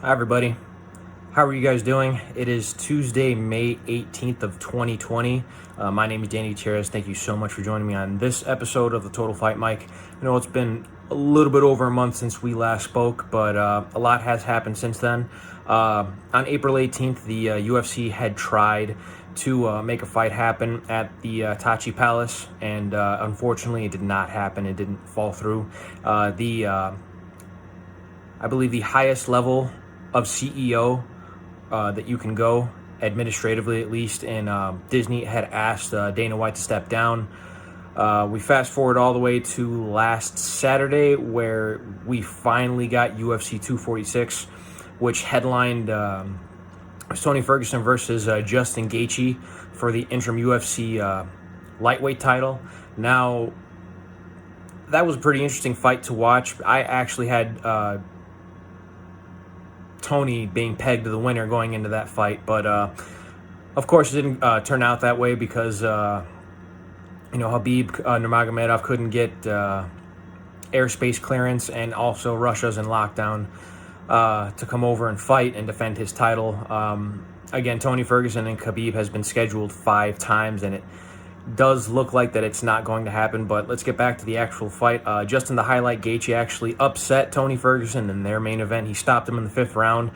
Hi, everybody. How are you guys doing? It is Tuesday, May 18th of 2020. My name is Danny Gutierrez. Thank you so much for joining me on this episode of the Total Fight Mike. I know it's been a little bit over a month since we last spoke, but a lot has happened since then. On April 18th, the UFC had tried to make a fight happen at the Tachi Palace, and unfortunately, it did not happen. It didn't fall through. I believe the highest level of CEO that you can go, administratively at least, and Disney had asked Dana White to step down. We fast forward all the way to last Saturday, where we finally got UFC 246, which headlined Tony Ferguson versus Justin Gaethje for the interim UFC lightweight title. Now, that was a pretty interesting fight to watch. I actually had Tony being pegged to the winner going into that fight, but of course it didn't turn out that way because Habib Nurmagomedov couldn't get airspace clearance, and also Russia's in lockdown to come over and fight and defend his title. Again, Tony Ferguson and Khabib has been scheduled 5 times, and it does look like that it's not going to happen. But let's get back to the actual fight. Just in the highlight, Gaethje actually upset Tony Ferguson in their main event. He stopped him in the 5th round,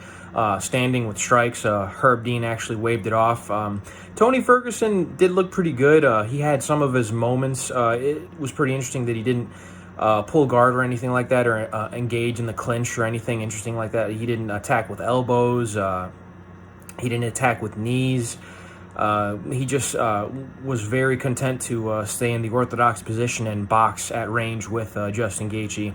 standing with strikes. Herb Dean actually waved it off. Tony Ferguson did look pretty good. He had some of his moments. It was pretty interesting that he didn't pull guard or anything like that, or engage in the clinch or anything interesting like that. He didn't attack with elbows. He didn't attack with knees. He just was very content to stay in the orthodox position and box at range with Justin Gaethje.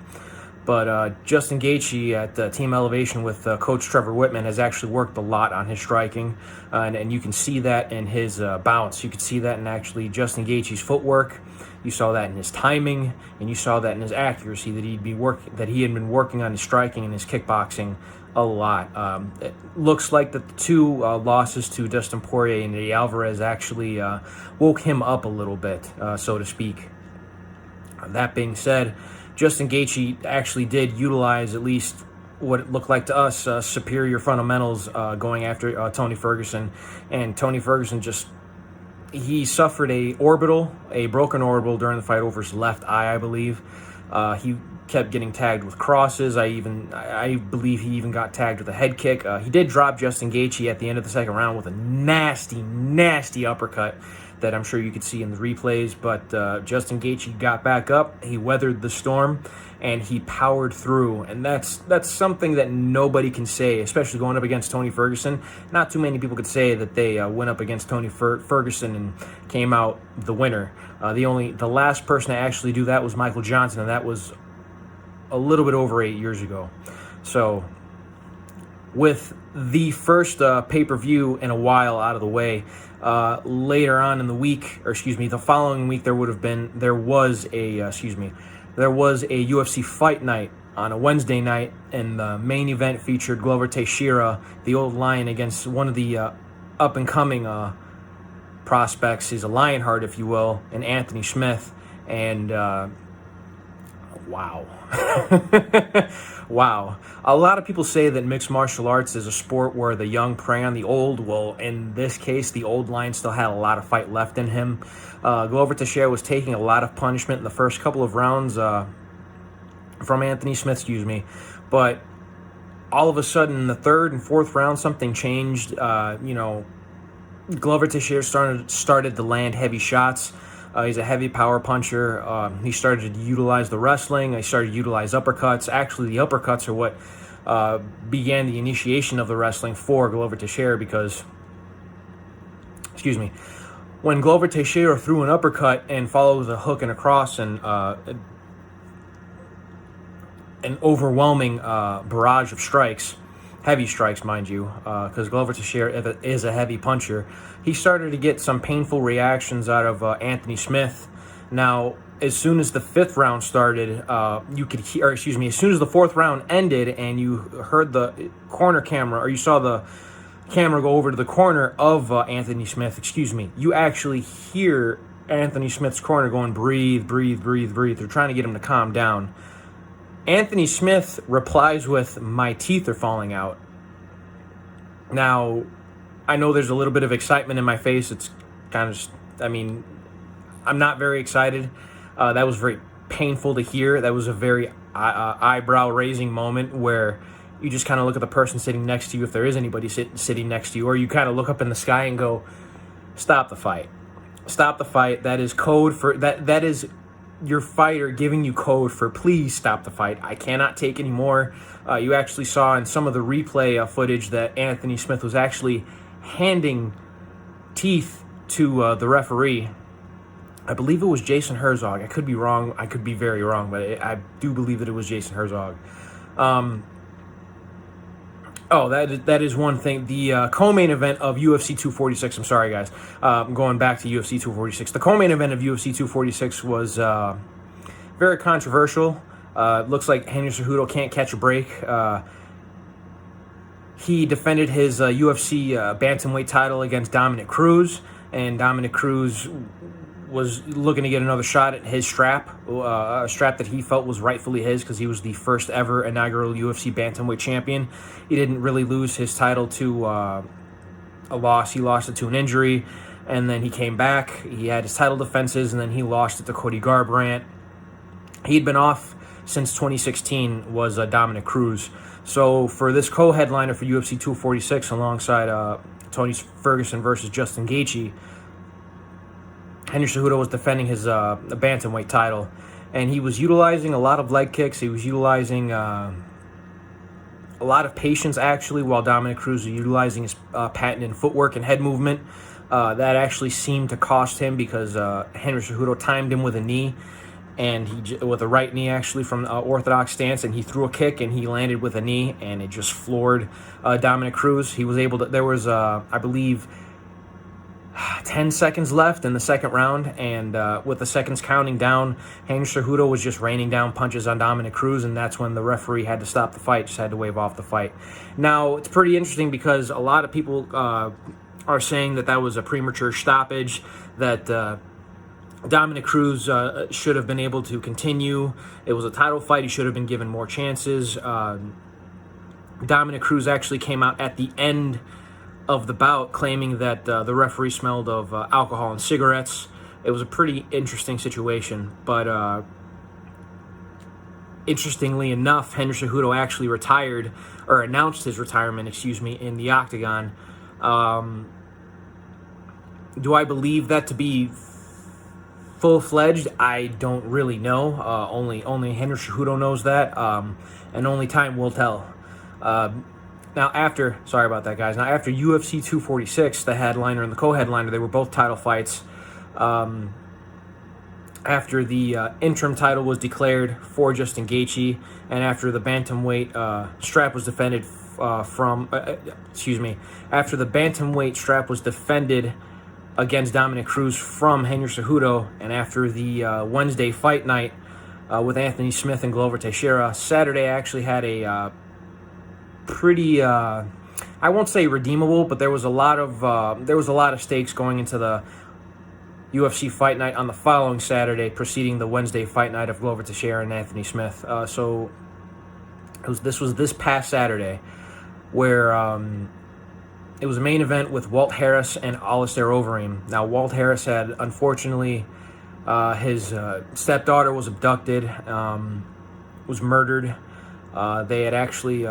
But Justin Gaethje at Team Elevation with Coach Trevor Whitman has actually worked a lot on his striking, and you can see that in his bounce. You can see that in actually Justin Gaethje's footwork. You saw that in his timing, and you saw that in his accuracy. That he had been working on his striking and his kickboxing a lot. It looks like that the 2 losses to Dustin Poirier and Eddie Alvarez actually woke him up a little bit, so to speak. That being said, Justin Gaethje actually did utilize at least what it looked like to us superior fundamentals going after Tony Ferguson, and Tony Ferguson he suffered a broken orbital during the fight over his left eye, I believe. He kept getting tagged with crosses. I believe he even got tagged with a head kick. He did drop Justin Gaethje at the end of the 2nd round with a nasty, nasty uppercut that I'm sure you could see in the replays. But Justin Gaethje got back up. He weathered the storm, and he powered through. And that's something that nobody can say, especially going up against Tony Ferguson. Not too many people could say that they went up against Tony Ferguson and came out the winner. The last person to actually do that was Michael Johnson, and that was a little bit over 8 years ago. So with the first pay-per-view in a while out of the way, later on in the week, the following week, there was a UFC fight night on a Wednesday night, and the main event featured Glover Teixeira, the old Lion, against one of the up-and-coming prospects. He's a Lionheart, if you will, and Anthony Smith. And wow. Wow. A lot of people say that mixed martial arts is a sport where the young prey on the old. Well, in this case, the old Lion still had a lot of fight left in him. Glover Teixeira was taking a lot of punishment in the first couple of rounds from Anthony Smith, but all of a sudden in the 3rd and 4th round, something changed. Glover Teixeira started to land heavy shots. He's a heavy power puncher. He started to utilize the wrestling. He started to utilize uppercuts. Actually, the uppercuts are what began the initiation of the wrestling for Glover Teixeira, because, when Glover Teixeira threw an uppercut and followed with a hook and a cross and an overwhelming barrage of strikes, heavy strikes, mind you, because Glover Teixeira is a heavy puncher, he started to get some painful reactions out of Anthony Smith. Now, as soon as the 5th round started, as soon as the 4th round ended and you heard the corner camera, or you saw the camera go over to the corner of Anthony Smith, you actually hear Anthony Smith's corner going, breathe, breathe, breathe, breathe. They're trying to get him to calm down. Anthony Smith replies with, "My teeth are falling out." Now, I know there's a little bit of excitement in my face. It's kind of just, I mean, I'm not very excited. That was very painful to hear. That was a very eyebrow-raising moment where you just kind of look at the person sitting next to you, if there is anybody sitting next to you, or you kind of look up in the sky and go, stop the fight. Stop the fight. That is code for, that is your fighter giving you code for please stop the fight. I cannot take any more. You actually saw in some of the replay footage that Anthony Smith was actually handing teeth to the referee. I believe it was Jason Herzog. I could be wrong. I could be very wrong, but I do believe that it was Jason Herzog. That is one thing. The co-main event of UFC 246. I'm sorry, guys. I'm going back to UFC 246. The co-main event of UFC 246 was very controversial. Looks like Henry Cejudo can't catch a break. He defended his UFC bantamweight title against Dominic Cruz, and Dominic Cruz was looking to get another shot at his strap, a strap that he felt was rightfully his because he was the first ever inaugural UFC bantamweight champion. He didn't really lose his title to a loss. He lost it to an injury, and then he came back. He had his title defenses, and then he lost it to Cody Garbrandt. He'd been off since 2016, was Dominic Cruz. So for this co-headliner for UFC 246 alongside Tony Ferguson versus Justin Gaethje, Henry Cejudo was defending his bantamweight title, and he was utilizing a lot of leg kicks. He was utilizing a lot of patience, actually, while Dominic Cruz was utilizing his patented footwork and head movement. That actually seemed to cost him because Henry Cejudo timed him with a knee, and with a right knee, actually, from orthodox stance, and he threw a kick, and he landed with a knee, and it just floored Dominic Cruz. He was able to, there was, I believe, 10 seconds left in the second round, and with the seconds counting down, Henry Cejudo was just raining down punches on Dominic Cruz, and that's when the referee had to stop the fight, just had to wave off the fight. Now, it's pretty interesting because a lot of people are saying that that was a premature stoppage, that Dominic Cruz should have been able to continue. It was a title fight. He should have been given more chances. Dominic Cruz actually came out at the end of the bout claiming that the referee smelled of alcohol and cigarettes. It was a pretty interesting situation, but interestingly enough, Henry Cejudo actually retired, or announced his retirement, in the octagon. Do I believe that to be full-fledged? I don't really know. Only Henry Cejudo knows that, and only time will tell. Now, sorry about that, guys. Now, after UFC 246, the headliner and the co-headliner, they were both title fights. After the interim title was declared for Justin Gaethje, and after the bantamweight strap was defended after the bantamweight strap was defended against Dominic Cruz from Henry Cejudo, and after the Wednesday fight night with Anthony Smith and Glover Teixeira, Saturday actually had a pretty, I won't say redeemable, but there was a lot of stakes going into the UFC fight night on the following Saturday, preceding the Wednesday fight night of Glover Teixeira and Anthony Smith. So this was this past Saturday, where it was a main event with Walt Harris and Alistair Overeem. Now, Walt Harris had, unfortunately, his stepdaughter was abducted, was murdered. They had actually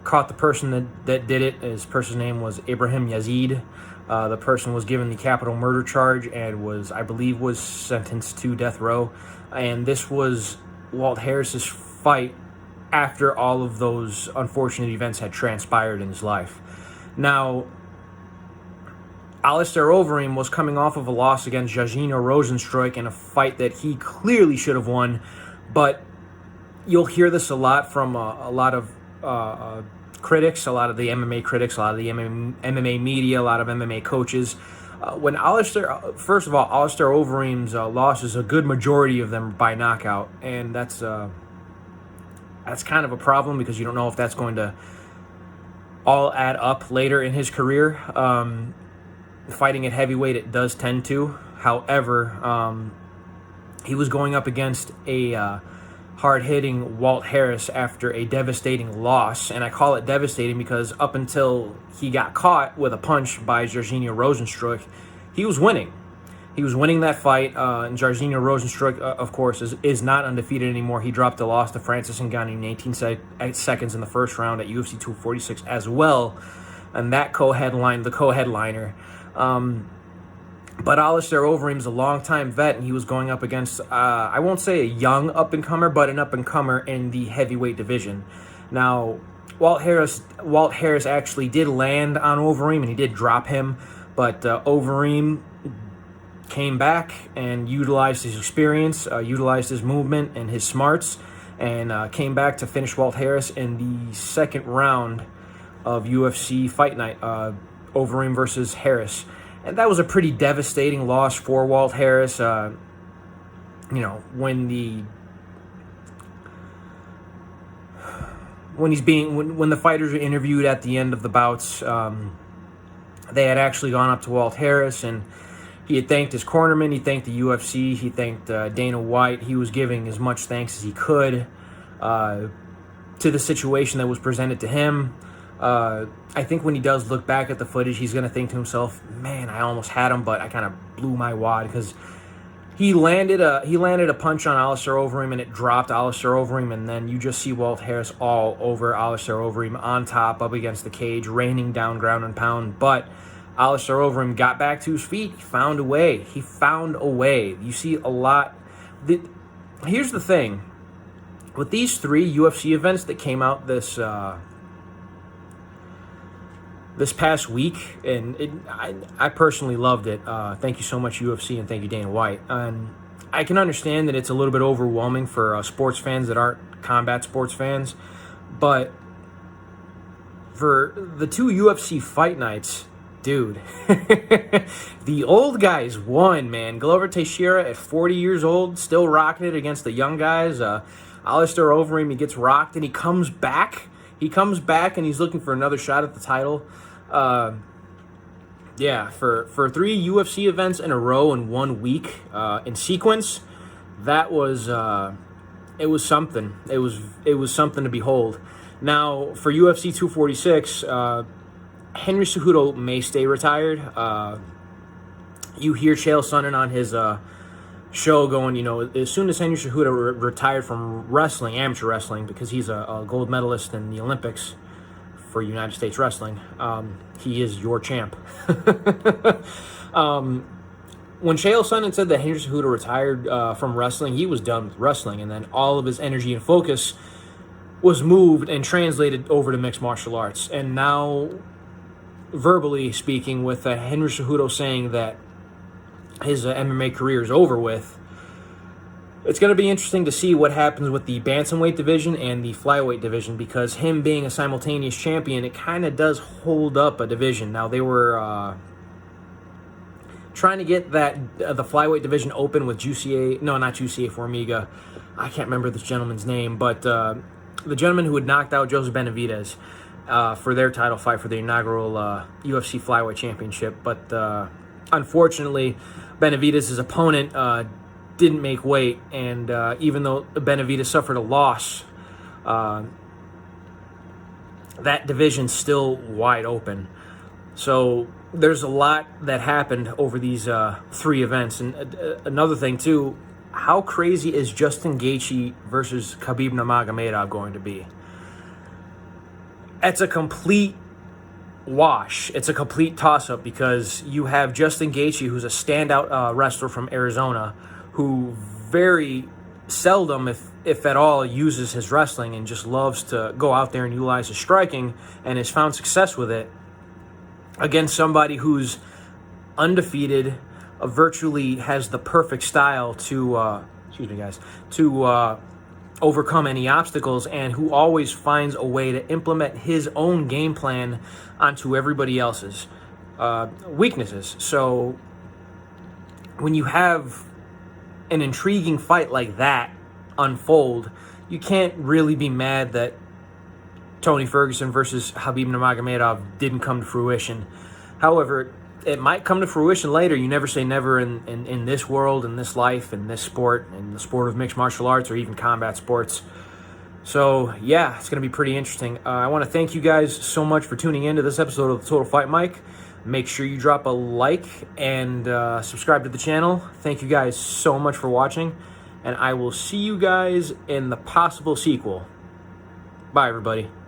caught the person that did it. His person's name was Ibrahim Yazid. The person was given the capital murder charge and I believe was sentenced to death row. And this was Walt Harris's fight after all of those unfortunate events had transpired in his life. Now, Alistair Overeem was coming off of a loss against Jairzinho Rozenstruik in a fight that he clearly should have won, but you'll hear this a lot from a lot of critics, a lot of the MMA critics, a lot of the MMA media, a lot of MMA coaches. When first of all, Alistair Overeem's losses, a good majority of them by knockout, and that's kind of a problem because you don't know if that's going to all add up later in his career. Fighting at heavyweight, it does tend to. However, he was going up against a hard-hitting Walt Harris after a devastating loss. And I call it devastating because up until he got caught with a punch by Jairzinho Rozenstruik, he was winning. He was winning that fight, and Jairzinho Rozenstruik, of course, is not undefeated anymore. He dropped a loss to Francis Ngannou in 18 seconds in the first round at UFC 246 as well, and that the co-headliner. But Alistair Overeem's a longtime vet, and he was going up against, I won't say a young up-and-comer, but an up-and-comer in the heavyweight division. Now, Walt Harris actually did land on Overeem, and he did drop him, but Overeem came back and utilized his experience, utilized his movement and his smarts, and came back to finish Walt Harris in the second round of UFC Fight Night, Overeem versus Harris. And that was a pretty devastating loss for Walt Harris. When the fighters are interviewed at the end of the bouts, they had actually gone up to Walt Harris, and he had thanked his cornerman, he thanked the UFC, he thanked Dana White. He was giving as much thanks as he could to the situation that was presented to him. I think when he does look back at the footage, he's going to think to himself, man, I almost had him, but I kind of blew my wad, because he landed a punch on Alistair Overeem, and it dropped Alistair Overeem, and then you just see Walt Harris all over Alistair Overeem on top, up against the cage, raining down ground and pound. But Alistair Overeem got back to his feet. He found a way. You see a lot. Here's the thing. With these 3 UFC events that came out this past week, and I personally loved it. Thank you so much, UFC, and thank you, Dana White. And I can understand that it's a little bit overwhelming for sports fans that aren't combat sports fans, but for the 2 UFC fight nights, dude, the old guys won, man. Glover Teixeira at 40 years old, still rocking it against the young guys. Alistair Overeem, he gets rocked, and he comes back. And he's looking for another shot at the title. For 3 UFC events in a row in 1 week in sequence, that was it was something. It was something to behold. Now, for UFC 246, Henry Cejudo may stay retired. You hear Chael Sonnen on his show going, as soon as Henry Cejudo retired from wrestling, amateur wrestling, because he's a gold medalist in the Olympics for United States Wrestling, he is your champ. When Chael Sonnen said that Henry Cejudo retired from wrestling, he was done with wrestling, and then all of his energy and focus was moved and translated over to mixed martial arts. And now, verbally speaking, with Henry Cejudo saying that his MMA career is over with, it's going to be interesting to see what happens with the bantamweight division and the flyweight division, because him being a simultaneous champion, it kind of does hold up a division. Now, they were trying to get the flyweight division open with not Jussier Formiga. I can't remember this gentleman's name, but the gentleman who had knocked out Joseph Benavidez for their title fight for the inaugural UFC flyweight championship. But unfortunately, Benavidez' opponent didn't make weight, and even though Benavidez suffered a loss, that division's still wide open. So there's a lot that happened over these 3 events. And another thing, too, how crazy is Justin Gaethje versus Khabib Nurmagomedov going to be? It's a complete wash. It's a complete toss-up, because you have Justin Gaethje, who's a standout wrestler from Arizona, who very seldom, if at all, uses his wrestling and just loves to go out there and utilize his striking, and has found success with it, against somebody who's undefeated, virtually has the perfect style to overcome any obstacles, and who always finds a way to implement his own game plan onto everybody else's weaknesses. So when you have an intriguing fight like that unfold, you can't really be mad that Tony Ferguson versus Khabib Nurmagomedov didn't come to fruition. However, it might come to fruition later. You never say never in this world, in this life, in this sport, in the sport of mixed martial arts or even combat sports. So, yeah, it's going to be pretty interesting. I want to thank you guys so much for tuning in to this episode of the Total Fight Mike. Make sure you drop a like and subscribe to the channel. Thank you guys so much for watching, and I will see you guys in the possible sequel. Bye, everybody.